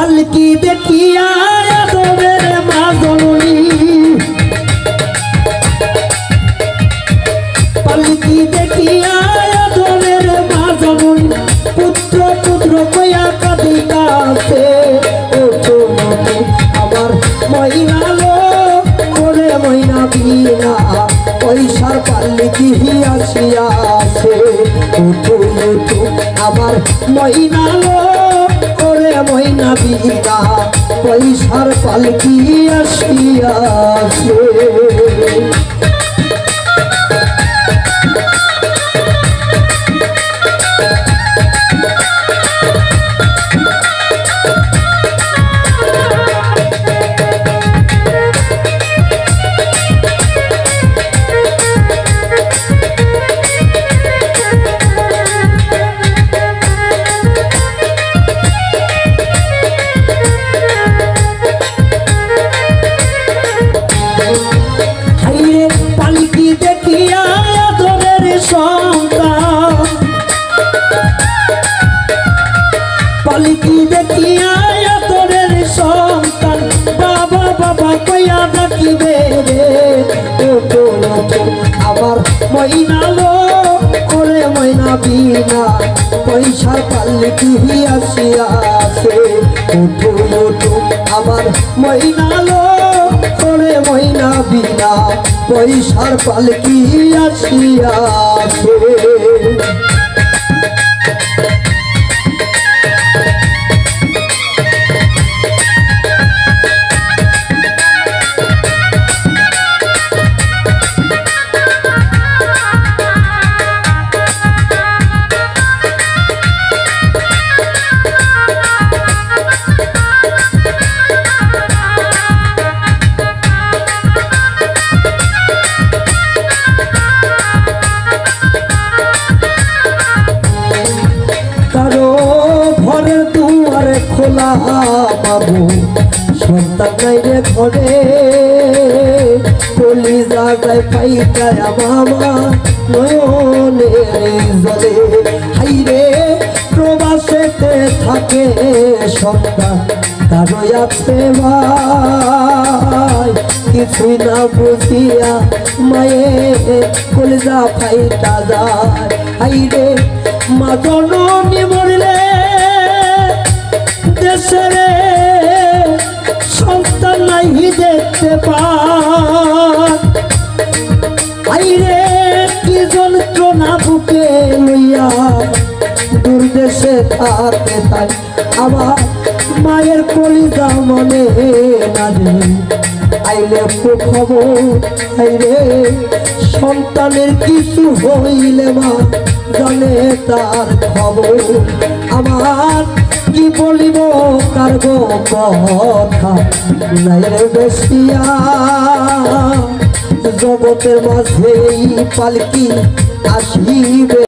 পালকি দেখিয়া আদরের মা জননী পালকি দেখিয়া আদরের মা জননী পুত্র পুত্র কইয়া কাঁদিতাছে ওঠো ওঠো আমার ময়নালো ওরে ময়না বিনা পয়সার পালকি আসিয়াছে ওঠো ওঠো আমার ময়নালো ওরে ময়না বিনা পয়সার পালকি আসিয়াছে পালকি দেখিয়া আদরের সন্তান পালকি দেখিয়া আদরের সন্তান বাবা বাবা কইয়া ডাকিবে রে ওঠো ওঠো আমার ময়নালো ওরে ময়না বিনা পয়সার পালকি আসিয়াছে ওঠো ওঠো আমার ময়নালো ওরে ময়না বিনা পয়সার পালকি আসিয়াছে খোলা বাবু সন্তান নাই রে ঘরে কলি জাগায় পাইটায় মামা নয়নে জলে হাইরে প্রবাসেতে থাকে সন্তান কারো আছে ভাই কিছুই না বুঝিয়া মায়ে কলিজা ফাইটা যায় হাইরে মা জননী মরলে দেশরে সন্তান নাই দেখতে পাইরে কি যন্ত্রণা বুকে লইয়া দূরদেশে থাকে তাই আমার মায়ের কলিজা মনে না রে আইলে খবর আইরে সন্তানের কিছু হইলে মা জানে তার খবর আমার কি বলিব কার গো কথা নাই রে বেশিয়া জগতের মাঝে পালকি আসিবে।